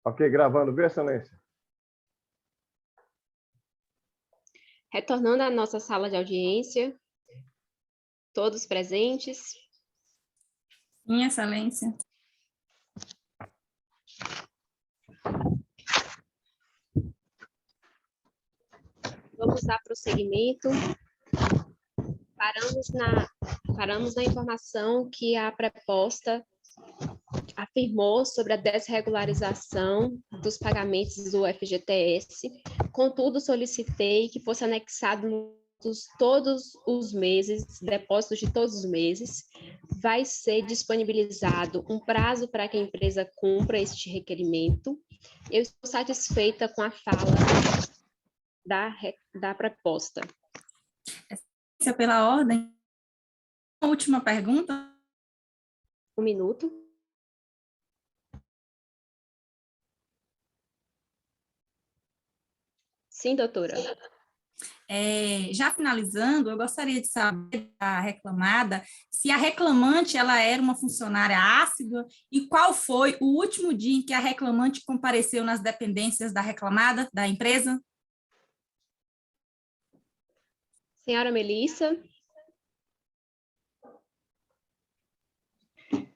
Ok, gravando, viu, Excelência? Retornando à nossa sala de audiência, todos presentes. Sim, Excelência. Vamos dar prosseguimento. Paramos na informação que a preposta afirmou sobre a desregularização dos pagamentos do FGTS. Contudo, solicitei que fosse anexado todos os meses, depósitos de todos os meses. Vai ser disponibilizado um prazo para que a empresa cumpra este requerimento. Eu estou satisfeita com a fala da proposta. Pela ordem. A última pergunta. Um minuto. Sim, doutora. Já finalizando, eu gostaria de saber da reclamada se a reclamante ela era uma funcionária ácida e qual foi o último dia em que a reclamante compareceu nas dependências da reclamada, da empresa? Senhora Melissa.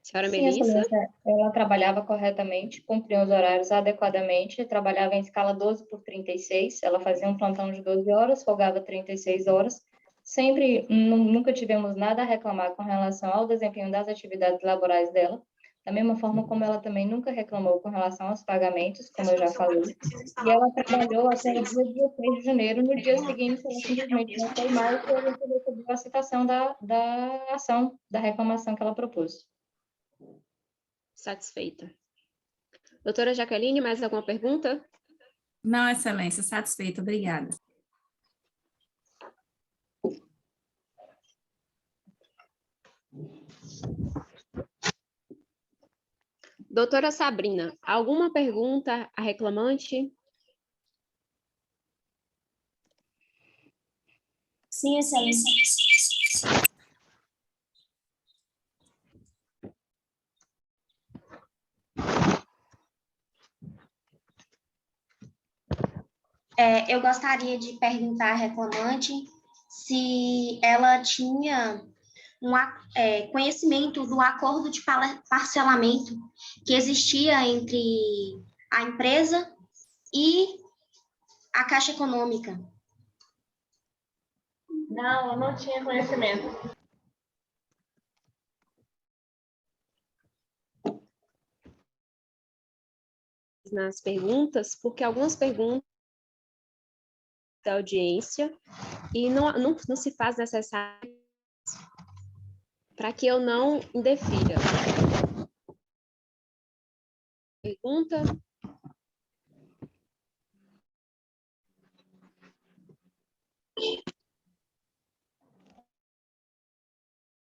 Senhora Sim, Melissa. Excelência, ela trabalhava corretamente, cumpria os horários adequadamente, trabalhava em escala 12 por 36, ela fazia um plantão de 12 horas, folgava 36 horas. Sempre, nunca tivemos nada a reclamar com relação ao desempenho das atividades laborais dela, da mesma forma como ela também nunca reclamou com relação aos pagamentos, como eu já falei. E ela trabalhou até o dia 16 de janeiro, no dia seguinte ela simplesmente não foi mais e ela recebeu a citação da ação, da reclamação que ela propôs. Satisfeita. Doutora Jaqueline, mais alguma pergunta? Não, Excelência, satisfeita, obrigada. Doutora Sabrina, alguma pergunta à reclamante? Sim, Excelência. Eu gostaria de perguntar à reclamante se ela tinha conhecimento do acordo de parcelamento que existia entre a empresa e a Caixa Econômica. Não, eu não tinha conhecimento. Nas perguntas, porque algumas perguntas da audiência e não se faz necessário para que eu não indefira. Pergunta?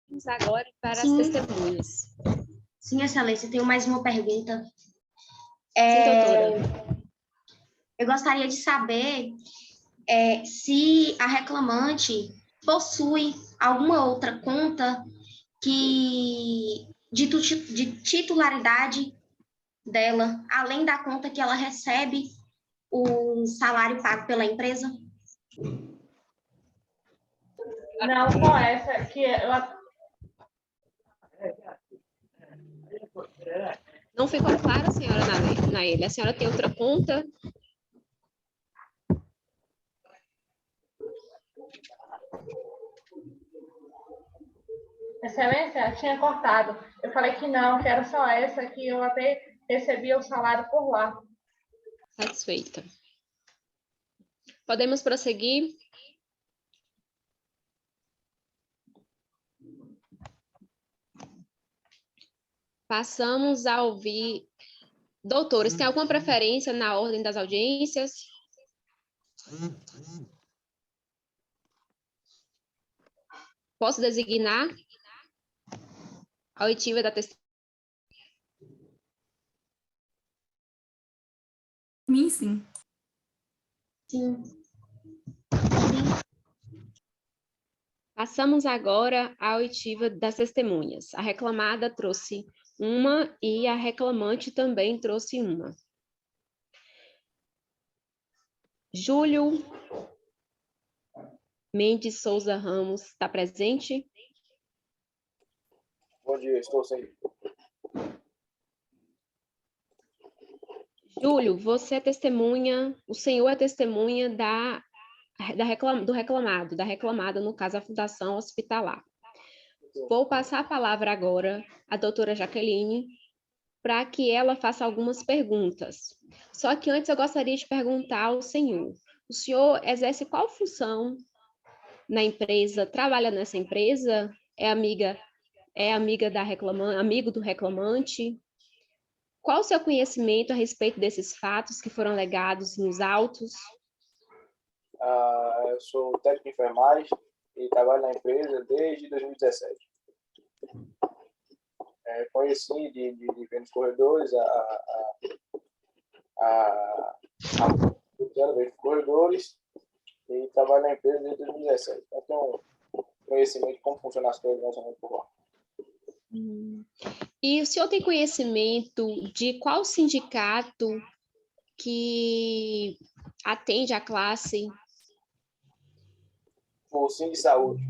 Vamos agora para as testemunhas. Sim, Excelência, tenho mais uma pergunta. Sim, doutora. Eu gostaria de saber se a reclamante possui alguma outra conta de titularidade dela, além da conta que ela recebe o salário pago pela empresa? Não, só essa que ela... Não ficou claro, senhora Naeli? A senhora tem outra conta? Excelência, tinha cortado. Eu falei que não, que era só essa, que eu até recebia o salário por lá. Satisfeita. Podemos prosseguir? Passamos a ouvir... Doutores, tem alguma preferência na ordem das audiências? Posso designar a oitiva da testemunha? Sim. Sim. Passamos agora à oitiva das testemunhas. A reclamada trouxe uma e a reclamante também trouxe uma. Júlio Mendes Souza Ramos está presente? Bom dia, estou sim. Júlio, você é testemunha, o senhor é testemunha do reclamado, da reclamada, no caso, a Fundação Hospitalar. Vou passar a palavra agora à doutora Jaqueline, para que ela faça algumas perguntas. Só que antes eu gostaria de perguntar ao senhor. O senhor exerce qual função na empresa? Trabalha nessa empresa? É amiga da reclamante, amigo do reclamante? Qual o seu conhecimento a respeito desses fatos que foram alegados nos autos? Eu sou técnico de enfermagem e trabalho na empresa desde 2017. Conheci de ver nos corredores ver nos corredores e trabalho na empresa desde 2017. Então, tenho conhecimento de como funcionam as coisas mais ou menos por lá. E o senhor tem conhecimento de qual sindicato que atende a classe? O Sim de Saúde.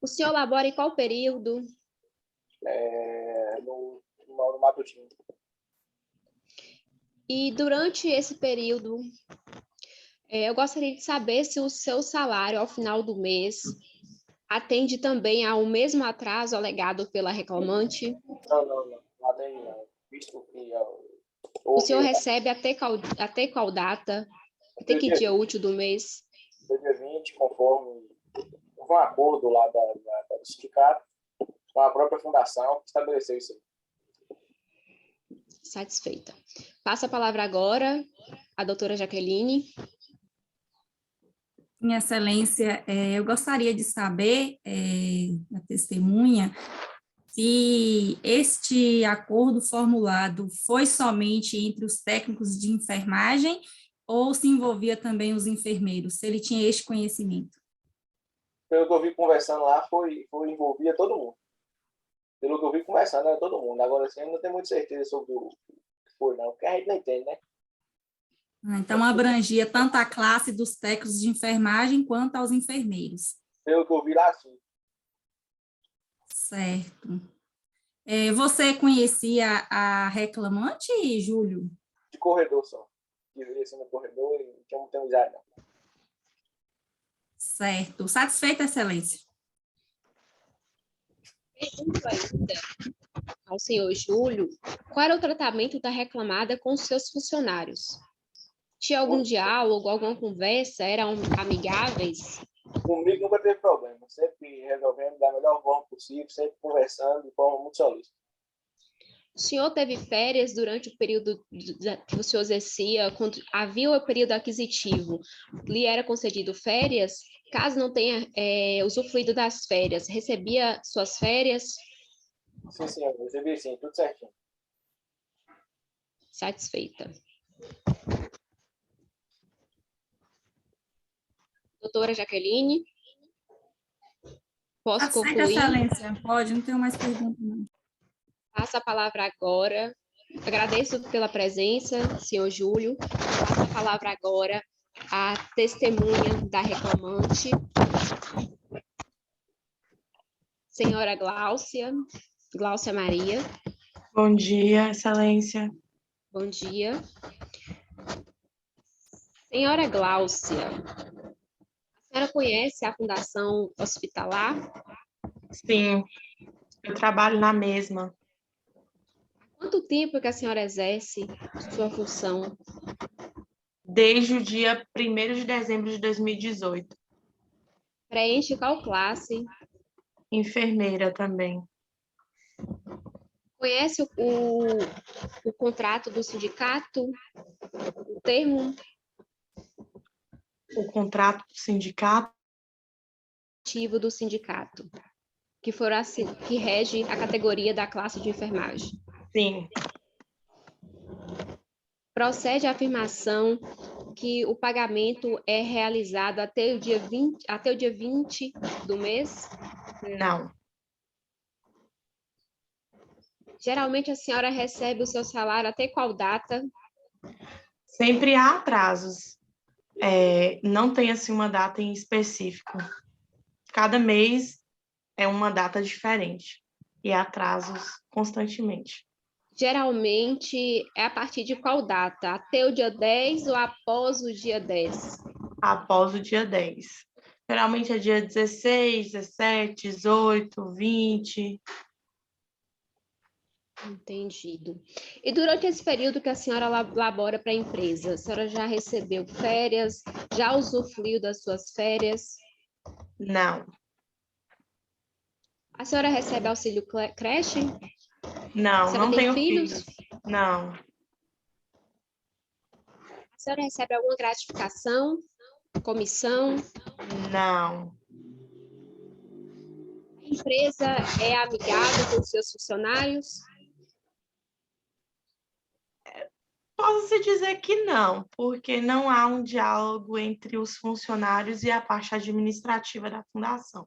O senhor labora em qual período? No matutino. E durante esse período, eu gostaria de saber se o seu salário ao final do mês atende também ao mesmo atraso alegado pela reclamante? Não atende não. Visto que O senhor recebe até qual data? Até que dia útil do mês? Dia 20, conforme um acordo lá do sindicato, com a própria fundação, que estabeleceu isso aí. Satisfeita. Passo a palavra agora à doutora Jaqueline. Minha Excelência, eu gostaria de saber, da testemunha, se este acordo formulado foi somente entre os técnicos de enfermagem ou se envolvia também os enfermeiros, se ele tinha este conhecimento. Pelo que eu vi conversando lá, envolvia todo mundo. Pelo que eu vi conversando, era todo mundo. Agora, assim, eu não tenho muita certeza sobre o que foi, não, porque a gente não entende, né? Então, abrangia tanto a classe dos técnicos de enfermagem quanto aos enfermeiros. Pelo que eu vi lá, sim. Certo. Você conhecia a reclamante, Júlio? De corredor só. Que veio assim no corredor e não tinha muita amizade, não. Certo. Satisfeita, Excelência? Pergunto ainda ao senhor Júlio, qual era o tratamento da reclamada com os seus funcionários? Tinha algum diálogo, alguma conversa? Eram amigáveis? Comigo nunca teve problema. Sempre resolvendo da melhor forma possível, sempre conversando de forma muito solícita. O senhor teve férias durante o período que o senhor exercia? Quando havia o período aquisitivo, lhe era concedido férias? Caso não tenha usufruído das férias, recebia suas férias? Sim, senhor. Recebi sim, tudo certinho. Satisfeita. Doutora Jaqueline, posso Satisfeita, concluir? Excelência? Pode, não tenho mais perguntas, não. Passo a palavra agora. Agradeço pela presença, senhor Júlio. Passo a palavra agora à testemunha da reclamante, senhora Gláucia Maria. Bom dia, Excelência. Bom dia. Senhora Gláucia, a senhora conhece a Fundação Hospitalar? Sim, eu trabalho na mesma. Há quanto tempo que a senhora exerce sua função? Desde o dia 1º de dezembro de 2018. Preenche qual classe? Enfermeira também. Conhece o contrato do sindicato? O termo O contrato do sindicato? ativo do sindicato, que rege a categoria da classe de enfermagem. Sim. Procede a afirmação que o pagamento é realizado até o dia 20 do mês? Não. Geralmente a senhora recebe o seu salário até qual data? Sempre há atrasos. Não tem assim uma data em específico. Cada mês é uma data diferente e há atrasos constantemente. Geralmente é a partir de qual data? Até o dia 10 ou após o dia 10? Após o dia 10. Geralmente é dia 16, 17, 18, 20. Entendido. E durante esse período que a senhora labora para a empresa, a senhora já recebeu férias? Já usufruiu das suas férias? Não, A senhora recebe auxílio creche? A não senhora tem tenho filhos? filhos. Não, A senhora recebe alguma gratificação? Comissão? não. A empresa é amigável com os seus funcionários? Posso-se dizer que não, porque não há um diálogo entre os funcionários e a parte administrativa da fundação.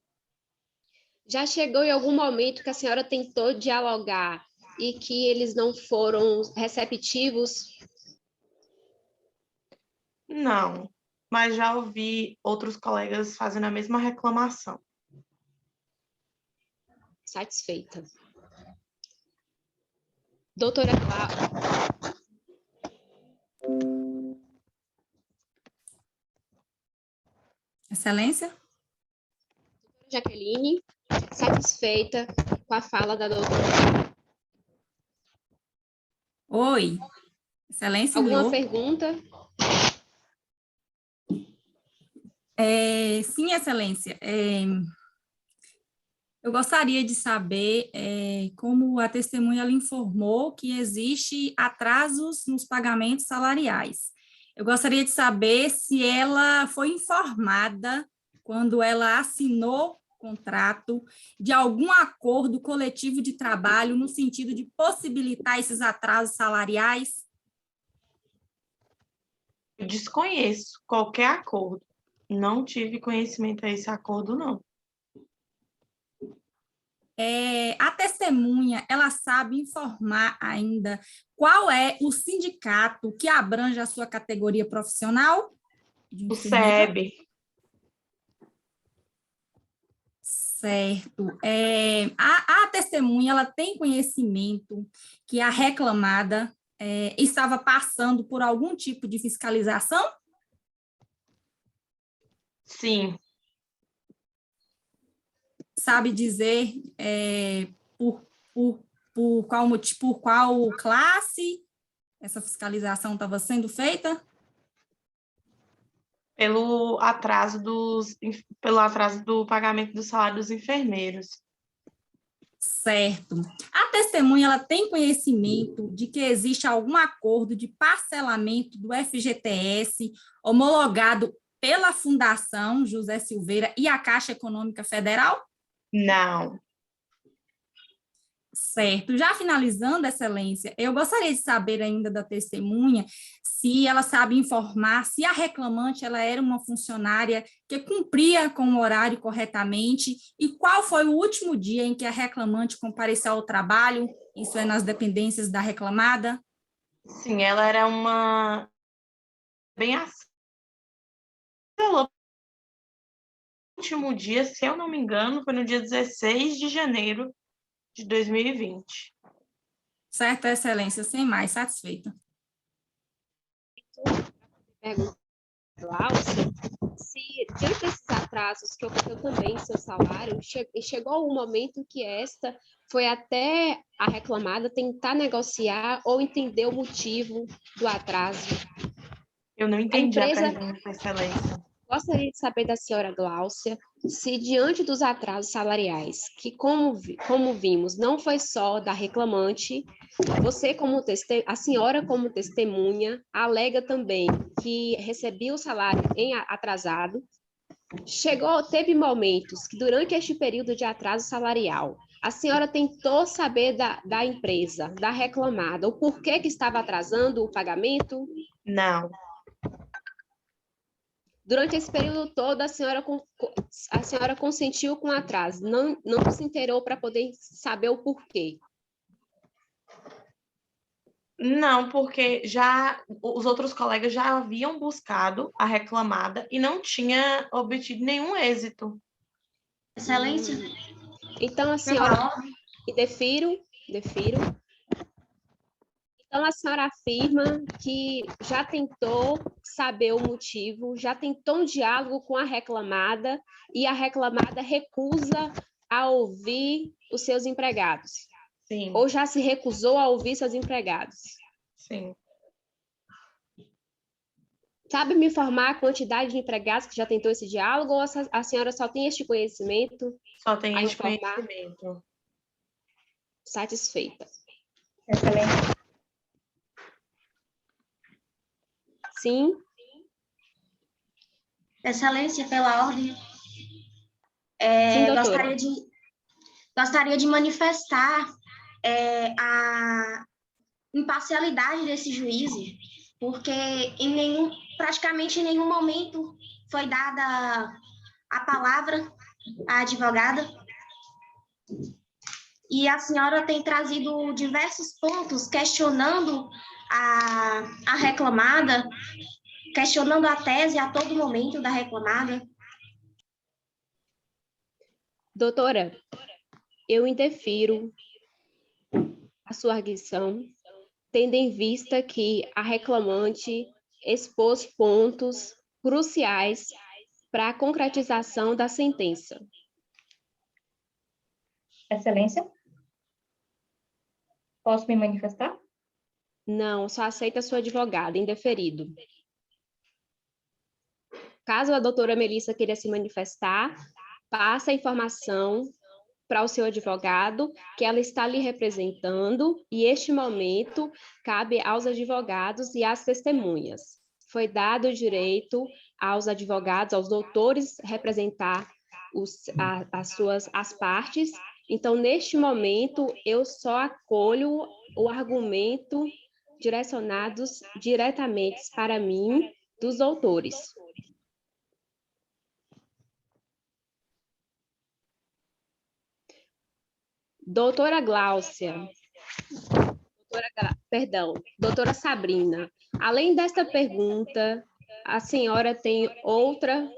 Já chegou em algum momento que a senhora tentou dialogar e que eles não foram receptivos? Não, mas já ouvi outros colegas fazendo a mesma reclamação. Satisfeita. Doutora Cláudia. Excelência? Jaqueline, satisfeita com a fala da doutora. Oi. Excelência, me Alguma ouve? pergunta? Sim, Excelência. Eu gostaria de saber como a testemunha ela informou que existe atrasos nos pagamentos salariais. Eu gostaria de saber se ela foi informada quando ela assinou o contrato de algum acordo coletivo de trabalho no sentido de possibilitar esses atrasos salariais. Eu desconheço qualquer acordo. Não tive conhecimento a esse acordo, não. A testemunha, ela sabe informar ainda qual é o sindicato que abrange a sua categoria profissional? De O enfermeira? SEB. Certo. A testemunha, ela tem conhecimento que a reclamada estava passando por algum tipo de fiscalização? Sim, Sabe dizer por qual motivo, por qual classe essa fiscalização estava sendo feita? pelo atraso do pagamento do salário dos enfermeiros. Certo. A testemunha ela tem conhecimento de que existe algum acordo de parcelamento do FGTS homologado pela Fundação José Silveira e a Caixa Econômica Federal? Não. Certo. Já finalizando, Excelência, eu gostaria de saber ainda da testemunha se ela sabe informar se a reclamante ela era uma funcionária que cumpria com o horário corretamente e qual foi o último dia em que a reclamante compareceu ao trabalho, isso é nas dependências da reclamada? Sim, ela era uma bem assim. O último dia, se eu não me engano, foi no dia 16 de janeiro de 2020. Certo, Excelência, sem mais, satisfeita. Pergunta, Glaucia, se diante desses atrasos que ocorreu também em seu salário, chegou o momento que esta foi até a reclamada tentar negociar ou entender o motivo do atraso. Eu não entendi a empresa- pergunta, Excelência. Gostaria de saber da senhora Gláucia se, diante dos atrasos salariais, que, como vimos, não foi só da reclamante, a senhora, como testemunha, alega também que recebia o salário atrasado. Teve momentos que, durante este período de atraso salarial, a senhora tentou saber da empresa, da reclamada, o porquê que estava atrasando o pagamento? Não. Durante esse período todo, a senhora consentiu com atraso, não se inteirou para poder saber o porquê. Não, porque já os outros colegas já haviam buscado a reclamada e não tinha obtido nenhum êxito. Excelência, Então, a pela senhora... ordem, E defiro. Então, a senhora afirma que já tentou saber o motivo, já tentou um diálogo com a reclamada e a reclamada recusa a ouvir os seus empregados. Sim, Ou já se recusou a ouvir seus empregados. sim. Sabe me informar a quantidade de empregados que já tentou esse diálogo ou a senhora só tem este conhecimento Só tem a este informar? conhecimento. Satisfeita. Excelência, Sim, excelência, pela ordem, sim, doutora. gostaria de manifestar a imparcialidade desse juízo, porque praticamente em nenhum momento foi dada a palavra à advogada, e a senhora tem trazido diversos pontos questionando a reclamada, questionando a tese a todo momento da reclamada. Doutora, eu indefiro a sua arguição, tendo em vista que a reclamante expôs pontos cruciais para a concretização da sentença. excelência, posso me manifestar? Não, só aceita a sua advogada, indeferido. Caso a doutora Melissa queira se manifestar, passa a informação para o seu advogado que ela está lhe representando e este momento cabe aos advogados e às testemunhas. Foi dado o direito aos advogados, aos doutores representar as partes. Então, neste momento, eu só acolho o argumento direcionados diretamente para mim dos doutores. Doutora Gláucia, doutora Sabrina, além desta pergunta, a senhora tem outra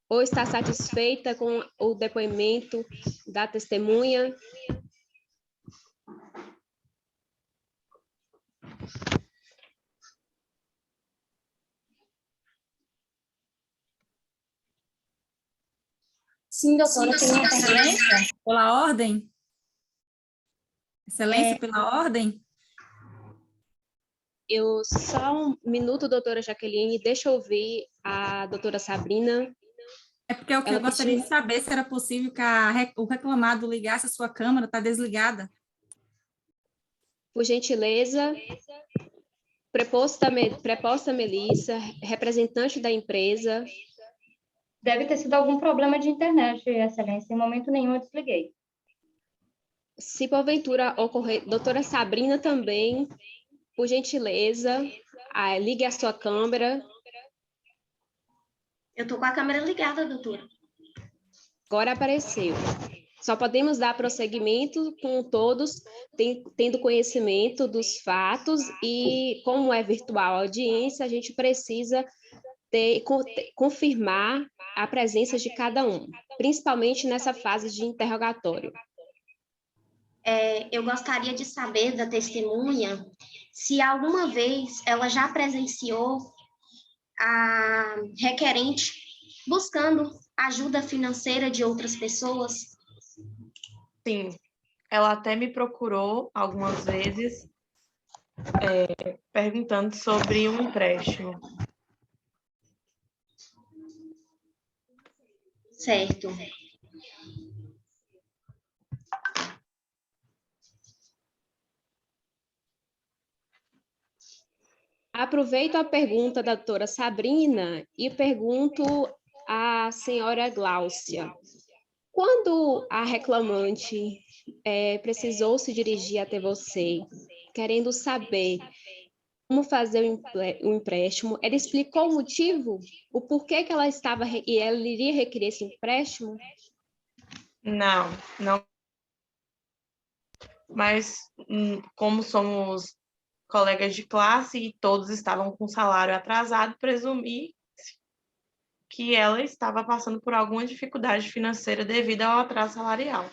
ou está satisfeita com o depoimento da testemunha? Sim, doutora, tem Excelência, pela ordem? Excelência, pela ordem? Só um minuto, doutora Jaqueline, deixa eu ouvir a doutora Sabrina. É porque o que eu gostaria de saber se era possível que o reclamado ligasse a sua câmera, está desligada. Por gentileza, preposta Melissa, representante da empresa. Deve ter sido algum problema de internet, excelência. Em momento nenhum eu desliguei. Se porventura ocorrer, doutora Sabrina também, por gentileza, ligue a sua câmera. Eu estou com a câmera ligada, doutora. Agora apareceu. Só podemos dar prosseguimento com todos, tendo conhecimento dos fatos e, como é virtual a audiência, a gente precisa confirmar a presença de cada um, principalmente nessa fase de interrogatório. Eu gostaria de saber da testemunha se alguma vez ela já presenciou a requerente buscando ajuda financeira de outras pessoas. Sim, ela até me procurou algumas vezes perguntando sobre um empréstimo. Certo. Aproveito a pergunta da doutora Sabrina e pergunto à senhora Gláucia. Quando a reclamante precisou se dirigir até você, querendo saber como fazer o empréstimo, ela explicou o motivo, o porquê que ela iria requerer esse empréstimo? Não. Mas como somos colegas de classe e todos estavam com salário atrasado, presumi que ela estava passando por alguma dificuldade financeira devido ao atraso salarial.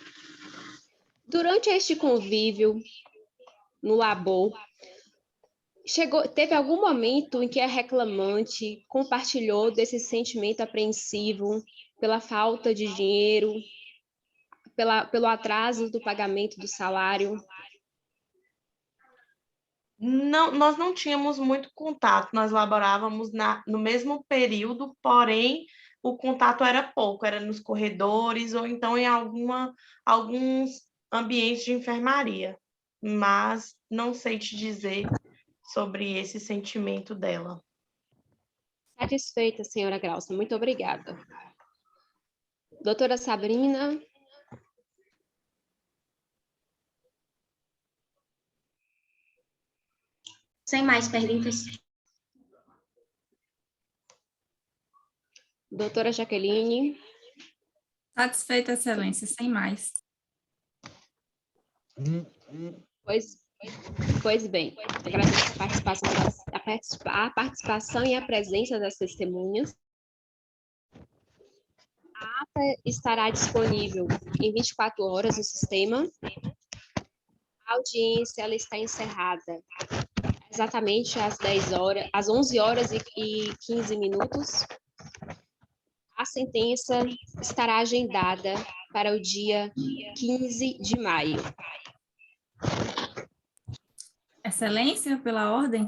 Durante este convívio no labor, teve algum momento em que a reclamante compartilhou desse sentimento apreensivo pela falta de dinheiro, pelo atraso do pagamento do salário? Não, nós não tínhamos muito contato, nós laborávamos no mesmo período, porém o contato era pouco, era nos corredores ou então em alguns ambientes de enfermaria, mas não sei te dizer sobre esse sentimento dela. Satisfeita, senhora Glaucia, muito obrigada. Doutora Sabrina. Sem mais perguntas. Doutora Jaqueline. Satisfeita, excelência, sem mais. Pois bem, agradeço a participação e a presença das testemunhas. A ata estará disponível em 24 horas no sistema. A audiência ela está encerrada exatamente às 11 horas e 15 minutos. A sentença estará agendada para o dia 15 de maio. Excelência, pela ordem.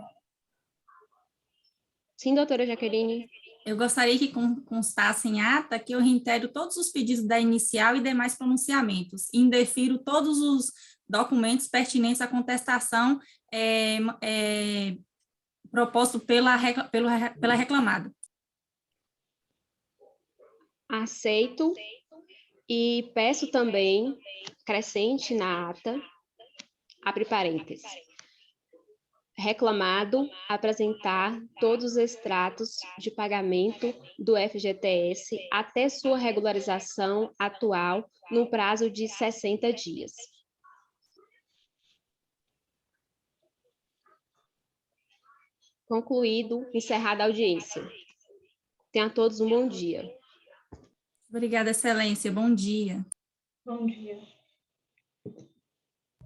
Sim, doutora Jaqueline. Eu gostaria que constasse em ata que eu reitero todos os pedidos da inicial e demais pronunciamentos, e indefiro todos os documentos pertinentes à contestação proposto pela reclamada. Aceito e peço também, acrescente na ata, abre parênteses, reclamado apresentar todos os extratos de pagamento do FGTS até sua regularização atual no prazo de 60 dias. Concluído, encerrada a audiência. Tenham todos um bom dia. Obrigada, excelência. Bom dia. Bom dia.